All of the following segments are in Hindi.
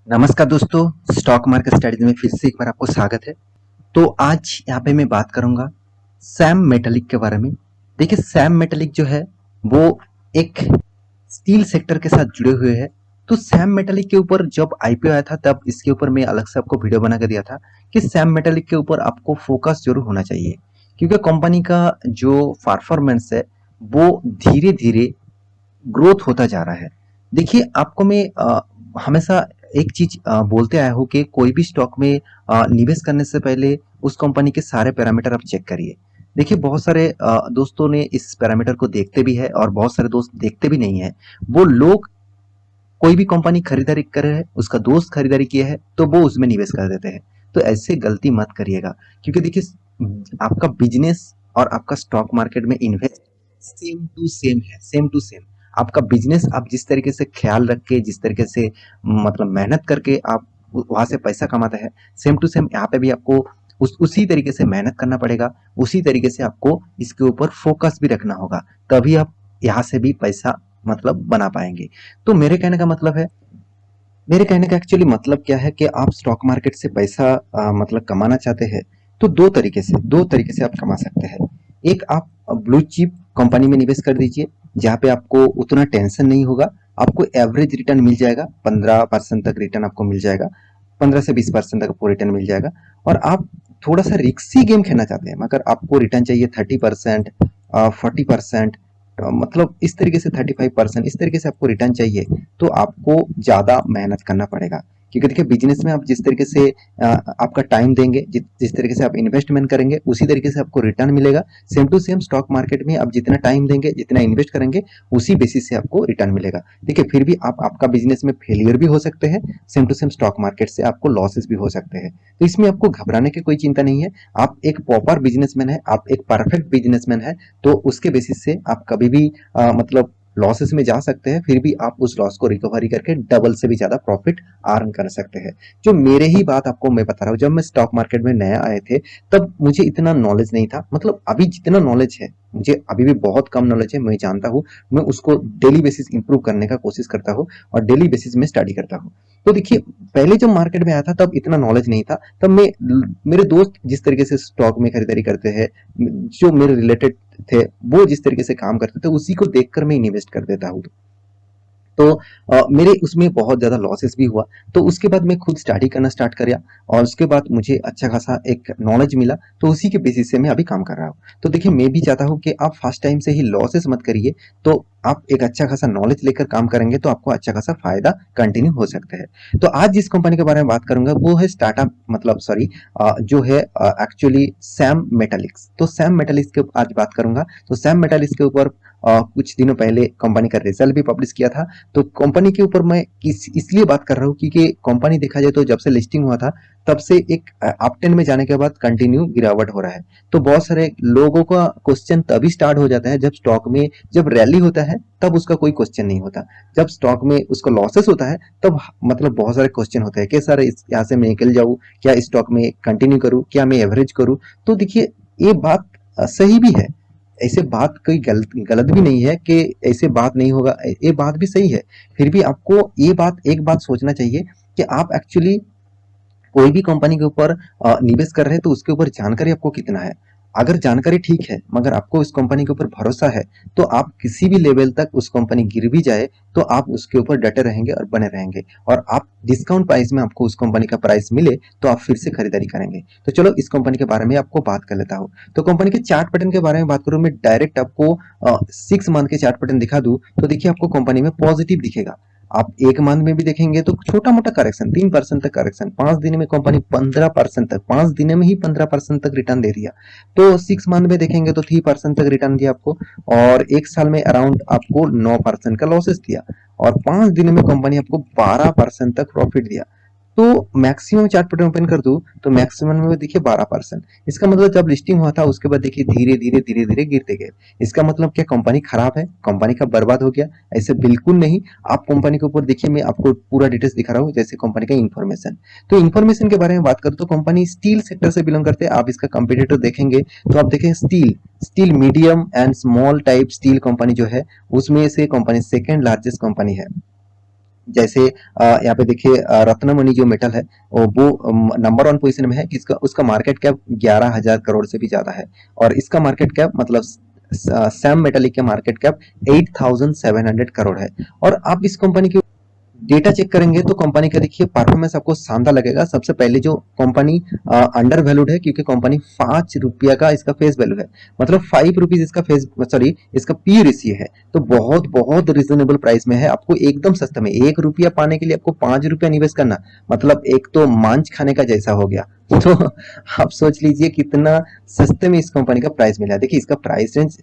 नमस्कार दोस्तों, स्टॉक मार्केट स्ट्रेटजी में फिर से एक बार आपको स्वागत है। तो आज यहाँ पे मैं बात करूँगा सैम मेटालिक के बारे में। देखिए सैम मेटालिक जो है वो एक स्टील सेक्टर के साथ जुड़े हुए हैं। तो सैम मेटालिक के ऊपर जब आईपीओ आया था तब इसके ऊपर मैं अलग से आपको वीडियो बना कर दिया था कि सैम मेटालिक के ऊपर आपको फोकस जरूर होना चाहिए, क्योंकि कंपनी का जो परफॉर्मेंस है वो धीरे धीरे ग्रोथ होता जा रहा है। देखिए आपको मैं हमेशा एक चीज बोलते आया हूँ कि कोई भी स्टॉक में निवेश करने से पहले उस कंपनी के सारे पैरामीटर आप चेक करिए। देखिए बहुत सारे दोस्तों ने इस पैरामीटर को देखते भी है और बहुत सारे दोस्त देखते भी नहीं है। वो लोग कोई भी कंपनी खरीदारी कर रहे हैं, उसका दोस्त खरीदारी किया है तो वो उसमें निवेश कर देते हैं। तो ऐसे गलती मत करिएगा, क्योंकि देखिए आपका बिजनेस और आपका स्टॉक मार्केट में इन्वेस्ट सेम टू सेम है, सेम टू सेम। आपका बिजनेस आप जिस तरीके से ख्याल रख के, जिस तरीके से मतलब मेहनत करके आप वहां से पैसा कमाते हैं, सेम टू सेम यहाँ पे भी आपको उसी तरीके से मेहनत करना पड़ेगा। उसी तरीके से आपको इसके ऊपर फोकस भी रखना होगा, तभी आप यहाँ से भी पैसा मतलब बना पाएंगे। तो मेरे कहने का एक्चुअली मतलब क्या है कि आप स्टॉक मार्केट से पैसा मतलब कमाना चाहते हैं तो दो तरीके से आप कमा सकते हैं। एक, आप ब्लू चिप कंपनी में निवेश कर दीजिए, जहाँ पे आपको उतना टेंशन नहीं होगा। आपको एवरेज रिटर्न मिल जाएगा, 15% तक रिटर्न आपको मिल जाएगा, 15 से 20% तक आपको रिटर्न मिल जाएगा। और आप थोड़ा सा रिक्सी गेम खेलना चाहते हैं मगर आपको रिटर्न चाहिए 30%, 40%, मतलब इस तरीके से 35%, इस तरीके से आपको रिटर्न चाहिए तो आपको ज़्यादा मेहनत करना पड़ेगा। क्योंकि देखिए बिजनेस में आप जिस तरीके से आपका टाइम देंगे, जिस तरीके से आप इन्वेस्टमेंट करेंगे, उसी तरीके से आपको रिटर्न मिलेगा। Same to same stock market में आप जितना टाइम देंगे, जितना इन्वेस्ट करेंगे, उसी बेसिस से आपको रिटर्न मिलेगा। देखिए फिर भी आपका बिजनेस में फेलियर भी हो सकते हैं, same to same stock market से आपको लॉसेस भी हो सकते हैं। तो इसमें आपको घबराने की कोई चिंता नहीं है। आप एक प्रॉपर बिजनेसमैन है, आप एक परफेक्ट बिजनेसमैन है, तो उसके बेसिस से आप कभी भी मतलब लॉसेस में जा सकते हैं, फिर भी आप उस लॉस को रिकवरी करके डबल से भी ज्यादा प्रॉफिट अर्न कर सकते हैं। जो मेरे ही बात आपको मैं बता रहा हूँ, जब मैं स्टॉक मार्केट में नया आए थे तब मुझे इतना नॉलेज नहीं था। मतलब अभी जितना नॉलेज है मुझे, अभी भी बहुत कम नॉलेज है, मैं जानता हूँ। मैं उसको डेली बेसिस इंप्रूव करने का कोशिश करता हूँ और डेली बेसिस में स्टडी करता हूँ। तो देखिए पहले जब मार्केट में आया था तब इतना नॉलेज नहीं था। तब मैं, मेरे दोस्त जिस तरीके से स्टॉक में खरीदारी करते हैं, जो मेरे रिलेटेड थे, वो जिस तरीके से काम करते थे, उसी को देखकर मैं इन्वेस्ट कर देता हूँ। तो मेरे उसमें बहुत ज़्यादा लॉसेस भी हुआ। तो उसके बाद मैं खुद स्टडी करना स्टार्ट किया और उसके बाद मुझे अच्छा खासा एक नॉलेज मिला, तो उसी के बेसिस से मैं अभी काम कर रहा हूँ। तो देखिए मैं भी चाहता हूँ कि आप फर्स्ट टाइम से ही लॉसेस मत करिए। तो आप एक अच्छा खासा नॉलेज लेकर काम करेंगे तो आपको अच्छा खासा फायदा कंटिन्यू हो सकता है। तो आज जिस कंपनी के बारे में बात करूंगा वो है स्टार्टअप, मतलब सॉरी, जो है एक्चुअली सैम मेटालिक्स। तो सैम मेटालिक्स के आज बात करूंगा। तो सैम मेटालिक्स के ऊपर कुछ दिनों पहले कंपनी का रिजल्ट भी पब्लिश किया था। तो कंपनी के ऊपर मैं इसलिए बात कर रहा हूँ क्योंकि कंपनी देखा जाए तो जब से लिस्टिंग हुआ था तब से एक अप ट्रेंड में जाने के बाद कंटिन्यू गिरावट हो रहा है। तो बहुत सारे लोगों का क्वेश्चन तभी स्टार्ट हो जाता है जब स्टॉक में जब रैली होता है, तब उसका कोई क्वेश्चन नहीं होता। जब स्टॉक में उसका लॉसेस होता है तब मतलब बहुत सारे क्वेश्चन होते हैं कि सर इस यहाँ से मैं निकल जाऊँ, क्या स्टॉक में कंटिन्यू करूँ, क्या मैं एवरेज करूँ। तो देखिए ये बात सही भी है, ऐसे बात कोई गलत गलत भी नहीं है कि ऐसे बात नहीं होगा, ये बात भी सही है। फिर भी आपको ये बात, एक बात सोचना चाहिए कि आप एक्चुअली कोई भी कंपनी के ऊपर निवेश कर रहे हैं तो उसके ऊपर जानकारी आपको कितना है। अगर जानकारी ठीक है मगर आपको उस कंपनी के ऊपर भरोसा है, तो आप किसी भी लेवल तक उस कंपनी गिर भी जाए तो आप उसके ऊपर डटे रहेंगे और बने रहेंगे, और आप डिस्काउंट प्राइस में आपको उस कंपनी का प्राइस मिले तो आप फिर से खरीदारी करेंगे। तो चलो इस कंपनी के बारे में आपको बात कर लेता हूँ। तो कंपनी के चार्ट पैटर्न के बारे में बात करूँ, मैं डायरेक्ट आपको 6 मंथ के चार्ट पैटर्न दिखा दूं तो देखिए आपको कंपनी में पॉजिटिव दिखेगा। आप एक मंथ में भी देखेंगे तो छोटा मोटा करेक्शन, 3% तक करेक्शन, 5 दिन में कंपनी 15% तक, 5 दिन में ही 15% तक रिटर्न दे दिया। तो 6 मंथ में देखेंगे तो 3% तक रिटर्न दिया आपको, और एक साल में अराउंड आपको 9% का लॉसेस दिया, और 5 दिन में कंपनी आपको 12% तक प्रॉफिट दिया। तो मैक्सिमम चार्ट पैटर्न ओपन कर दूं तो मैक्सिमम में देखिए 12%। इसका मतलब जब लिस्टिंग हुआ था उसके बाद देखिए धीरे धीरे गिरते गए। इसका मतलब क्या कंपनी खराब है, कंपनी का बर्बाद हो गया? ऐसे बिल्कुल नहीं। आप कंपनी के ऊपर देखिए, मैं आपको पूरा डिटेल्स दिखा रहा हूँ, जैसे कंपनी का इन्फॉर्मेशन। तो इन्फॉर्मेशन के बारे में बात करें तो कंपनी स्टील सेक्टर से बिलोंग करते हैं। आप इसका कंपटीटर देखेंगे तो आप देखें steel, steel medium and small type steel company जो है उसमें से कंपनी सेकेंड लार्जेस्ट कंपनी है। जैसे यहाँ पे देखिए रत्नमणि जो मेटल है वो नंबर वन पोजीशन में है, इसका उसका मार्केट कैप 11,000 करोड़ से भी ज्यादा है। और इसका मार्केट कैप मतलब सैम मेटालिक का मार्केट कैप 8,700 करोड़ है। और आप इस कंपनी की डेटा चेक करेंगे तो कंपनी का देखिए परफॉर्मेंस आपको शानदार लगेगा। सबसे पहले जो कंपनी अंडर वैल्यूड है, क्योंकि कंपनी 5 रुपया का इसका फेस वैल्यू है, मतलब 5 रुपीज इसका फेस सॉरी इसका पी रेशियो है, तो बहुत बहुत रिजनेबल प्राइस में है। आपको एकदम सस्ते में 1 रुपया पाने के लिए आपको 5 रुपया निवेश करना, मतलब एक तो मांझ खाने का जैसा हो गया। तो आप सोच लीजिए कितना सस्ते में इस कंपनी का प्राइस मिला है। देखिए इसका प्राइस रेंज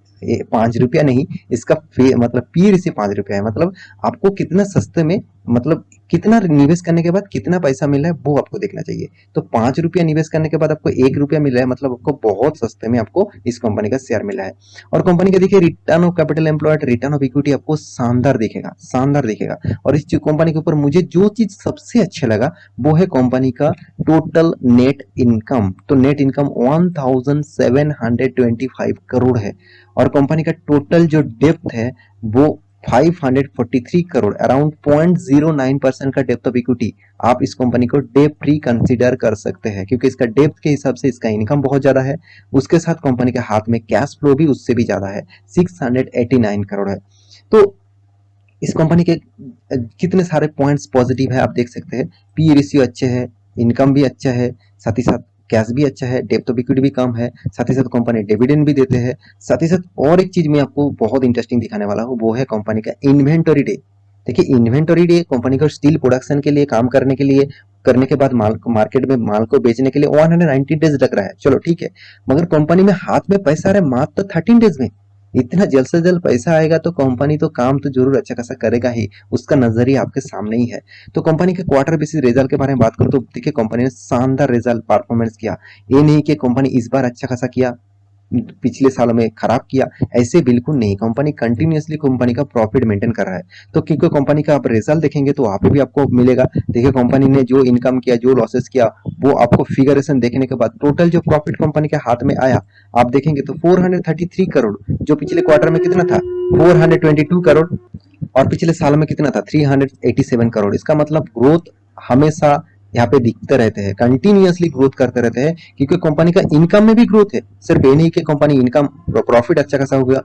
5 रुपया नहीं, इसका मतलब पी रेशियो 5 रुपया है, मतलब आपको कितना सस्ते में, मतलब कितना निवेश करने के बाद कितना पैसा मिल रहा है वो आपको देखना चाहिए। तो 5 रुपया निवेश करने के बाद आपको 1 रुपया मिल रहा है, मतलब आपको बहुत सस्ते में आपको इस कंपनी का शेयर मिला है। और कंपनी का देखिए return of capital employed, return of equity आपको शानदार दिखेगा, शानदार दिखेगा। और इस कंपनी के ऊपर मुझे जो चीज सबसे अच्छा लगा वो है कंपनी का टोटल नेट इनकम। तो नेट इनकम 1725 करोड़ है। और कंपनी का टोटल जो डेप्थ है वो 543 करोड़, अराउंड 0.09% का डेप्थ ऑफ इक्विटी। आप इस कंपनी को डेप फ्री कंसीडर कर सकते हैं, क्योंकि इसका डेप्थ के हिसाब से इसका इनकम बहुत ज्यादा है। उसके साथ कंपनी के हाथ में कैश फ्लो भी उससे भी ज्यादा है, 689 करोड़ है। तो इस कंपनी के कितने सारे पॉइंट्स पॉजिटिव है आप देख सकते हैं। पी रेशियो अच्छे है, इनकम भी अच्छा है, साथ ही साथ कैश भी अच्छा है, डेप्थ ऑफ इक्विटी भी कम है, साथ ही साथ कंपनी डिविडेंड भी देते हैं। साथ ही साथ और एक चीज मैं आपको बहुत इंटरेस्टिंग दिखाने वाला हूँ, वो है कंपनी का इन्वेंटरी डे। देखिए इन्वेंटरी डे कंपनी को स्टील प्रोडक्शन के लिए काम करने के लिए, करने के बाद माल मार्केट में माल को बेचने के लिए 190 डेज लग रहा है, चलो ठीक है। मगर कंपनी में हाथ में पैसा आ रहा है मात्र 13 डेज में। इतना जल्द से जल्द पैसा आएगा तो कंपनी तो काम तो जरूर अच्छा खासा करेगा ही, उसका नजरिया आपके सामने ही है। तो कंपनी के क्वार्टर बेसिस रिजल्ट के बारे में बात करूं तो देखिए कंपनी ने शानदार रिजल्ट परफॉर्मेंस किया। ये नहीं कि कंपनी इस बार अच्छा खासा किया, पिछले सालों में खराब किया, ऐसे बिल्कुल नहीं। कंपनी कंटिन्यूअसली कंपनी का प्रॉफिट मेंटेन कर रहा है। तो क्योंकि कंपनी का आप रिजल्ट देखेंगे तो वहां पे भी आपको मिलेगा। देखिए कंपनी ने जो इनकम किया, जो लॉसेस किया, वो आपको फिगरेशन देखने के बाद टोटल जो प्रॉफिट कंपनी के हाथ में आया आप देखेंगे तो 433 करोड़, जो पिछले क्वार्टर में कितना था 422 करोड़, और पिछले साल में कितना था 387 करोड़। इसका मतलब ग्रोथ हमेशा यहाँ पे दिखते रहते हैं, कंटिन्यूअसली ग्रोथ करते रहते हैं, क्योंकि कंपनी का इनकम में भी ग्रोथ है। सिर्फ ये नहीं कि कंपनी इनकम प्रॉफिट अच्छा खासा हो गया।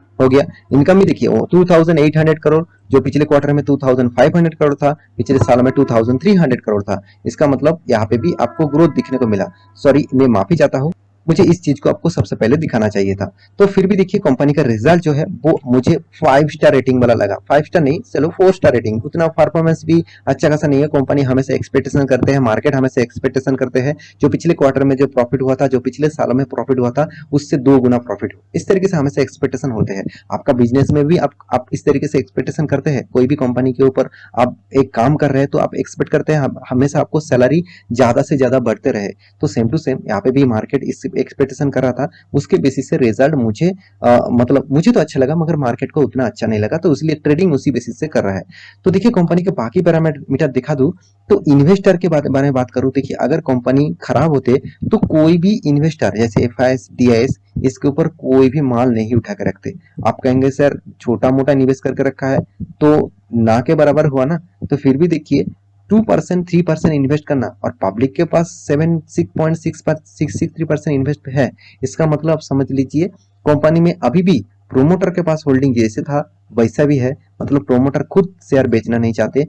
इनकम भी देखिए 2800 करोड़, जो पिछले क्वार्टर में 2500 करोड़ था, पिछले साल में 2300 करोड़ था। इसका मतलब यहाँ पे भी आपको ग्रोथ दिखने को मिला। सॉरी मैं माफी चाहता हूँ, मुझे इस चीज को आपको सबसे पहले दिखाना चाहिए था। तो फिर भी देखिए कंपनी का रिजल्ट जो है वो मुझे 5 स्टार रेटिंग वाला लगा। 5 स्टार नहीं, चलो 4 स्टार रेटिंग। उतना परफॉर्मेंस भी अच्छा खासा नहीं है। कंपनी हमेशा एक्सपेक्टेशन करते हैं, मार्केट हमेशा एक्सपेक्टेशन करते हैं, जो पिछले क्वार्टर में जो प्रॉफिट हुआ था, जो पिछले सालों में प्रॉफिट हुआ था, उससे 2 गुना प्रॉफिट हो, इस तरीके से हमेशा एक्सपेक्टेशन होते हैं। आपका बिजनेस में भी आप इस तरीके से एक्सपेक्टेशन करते हैं। कोई भी कंपनी के ऊपर आप एक काम कर रहे हैं तो आप एक्सपेक्ट करते हैं हमेशा आपको सैलरी ज्यादा से ज्यादा बढ़ते रहे। तो सेम टू सेम यहाँ पे भी मार्केट इस एक्सपेक्टेशन कर रहा था, उसके बेसिस से रिजल्ट मुझे मतलब मुझे तो अच्छा लगा, मगर मार्केट को उतना अच्छा नहीं लगा, तो इसलिए ट्रेडिंग उसी बेसिस से कर रहा है। तो देखिए कंपनी के बाकी पैरामीटर दिखा दूं तो इन्वेस्टर के बारे में बात करूं, देखिए अगर कंपनी खराब होते तो कोई भी इन्वेस्टर जैसे FIS DIS इसके ऊपर कोई भी माल नहीं उठा के रखते। आप कहेंगे सर छोटा मोटा निवेश करके रखा है तो ना के बराबर हुआ ना, तो फिर भी देखिए 2% 3% इन्वेस्ट करना और पब्लिक के पास 7.663% इन्वेस्ट है, इसका मतलब आप समझ लीजिए कंपनी में अभी भी प्रोमोटर के पास होल्डिंग जैसे था वैसा भी है। मतलब प्रोमोटर खुद शेयर बेचना नहीं चाहते।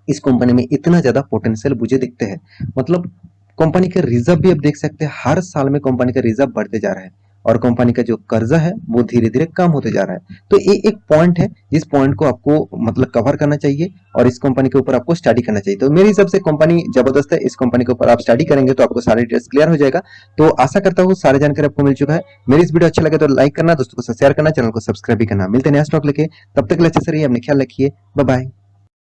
इस कंपनी में इतना ज्यादा पोटेंशियल मुझे दिखते हैं। मतलब कंपनी के रिजर्व भी आप देख सकते हैं, हर साल में कंपनी का रिजर्व बढ़ते जा रहा है और कंपनी का जो कर्जा है वो धीरे धीरे कम होते जा रहा है। तो ये एक पॉइंट है जिस पॉइंट को आपको मतलब कवर करना चाहिए और इस कंपनी के ऊपर आपको स्टडी करना चाहिए। तो मेरे हिसाब से कंपनी जबरदस्त है, इस कंपनी के ऊपर आप स्टडी करेंगे तो आपको सारे डिटेल्स क्लियर हो जाएगा। तो आशा करता हूँ सारी जानकारी आपको मिल चुका है। मेरी इस वीडियो अच्छा लगे तो लाइक करना, दोस्तों को शेयर करना, चैनल को सब्सक्राइब भी करना। मिलते हैं नया स्टॉक लेके, तब तक अच्छे से रहिए, अपने ख्याल रखिए, बाय बाय।